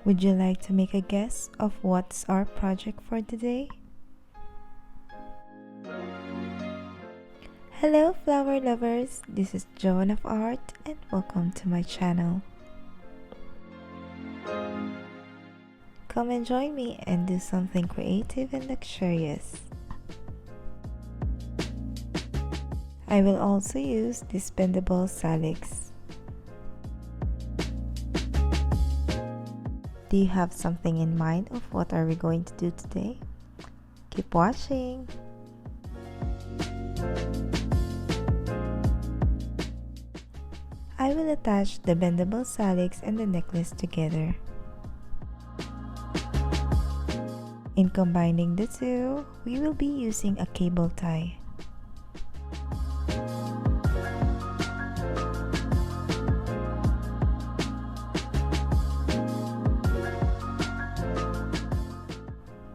Would you like to make a guess of what's our project for today? Hello flower lovers, this is Joan of Art and welcome to my channel. Come and join me and do something creative and luxurious. I will also use this bendable salix. Do you have something in mind of what are we going to do today? Keep watching! I will attach the bendable salix and the necklace together. In combining the two, we will be using a cable tie.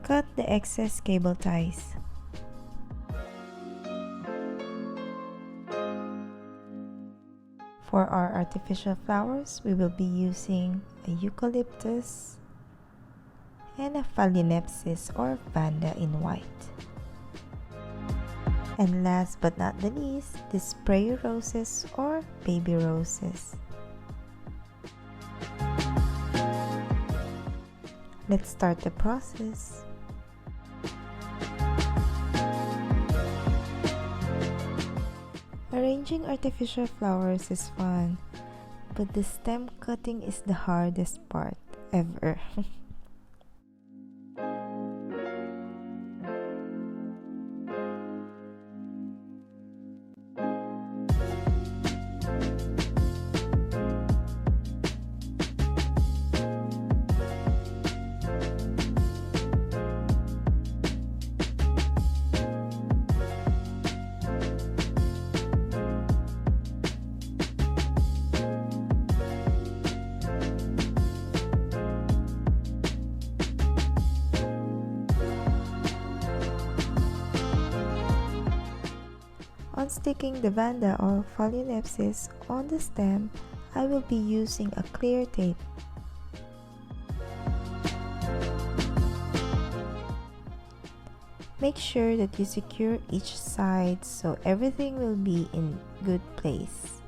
Cut the excess cable ties. For our artificial flowers, we will be using a eucalyptus and a phalaenopsis or vanda in white. And last but not the least, the spray roses or baby roses. Let's start the process. Arranging artificial flowers is fun, but the stem cutting is the hardest part ever. On sticking the vanda or phalaenopsis on the stem, I will be using a clear tape. Make sure that you secure each side so everything will be in good place.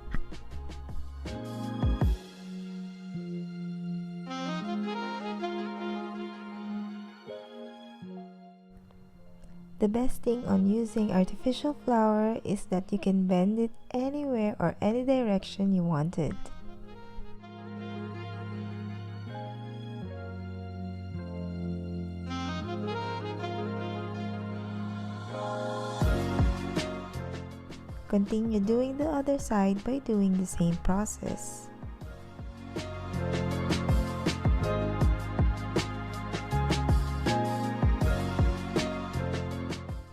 The best thing on using artificial flower is that you can bend it anywhere or any direction you want it. Continue doing the other side by doing the same process.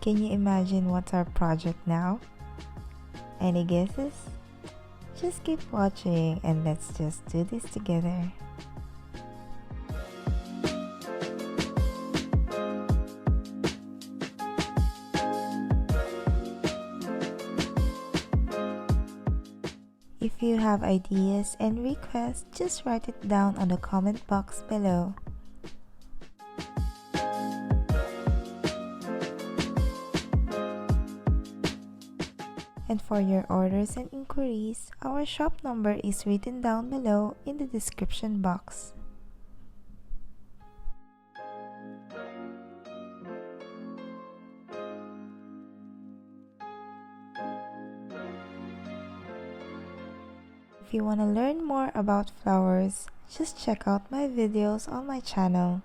Can you imagine what's our project now? Any guesses? Just keep watching and let's just do this together. If you have ideas and requests, just write it down on the comment box below. And for your orders and inquiries, our shop number is written down below in the description box. If you want to learn more about flowers, just check out my videos on my channel.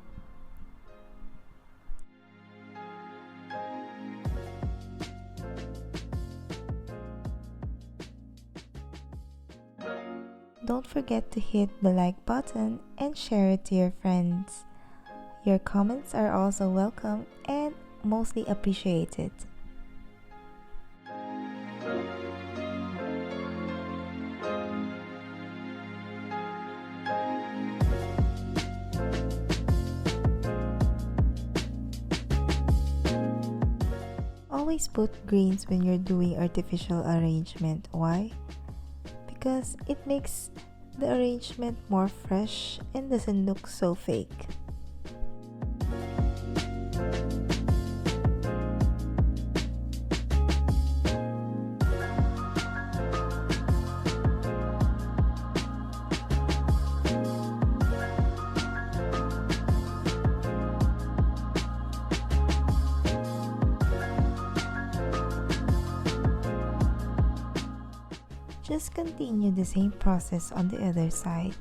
Don't forget to hit the like button and share it to your friends. Your comments are also welcome and mostly appreciated. Always put greens when you're doing artificial arrangement. Why? Because it makes the arrangement more fresh and doesn't look so fake. Just continue the same process on the other side.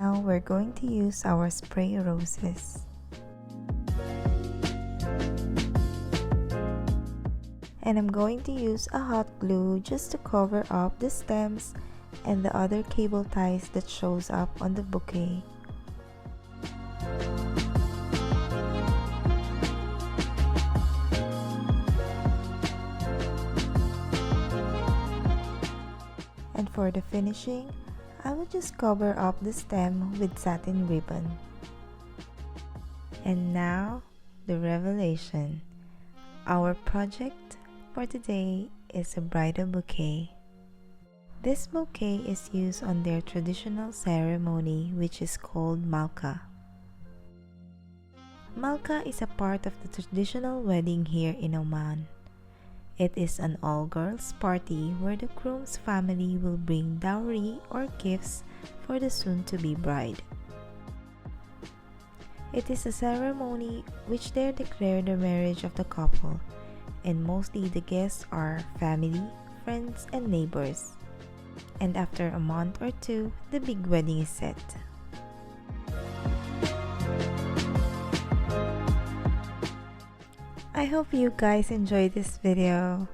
Now we're going to use our spray roses. And I'm going to use a hot glue just to cover up the stems and the other cable ties that shows up on the bouquet. And for the finishing, I will just cover up the stem with satin ribbon. And now, the revelation. Our project for today is a bridal bouquet. This bouquet is used on their traditional ceremony, which is called malka. Malka is a part of the traditional wedding here in Oman. It is an all-girls party where the groom's family will bring dowry or gifts for the soon-to-be bride. It is a ceremony which they declare the marriage of the couple, and mostly the guests are family, friends, and neighbors. And after a month or two, the big wedding is set. I hope you guys enjoyed this video.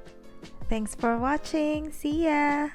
Thanks for watching. See ya!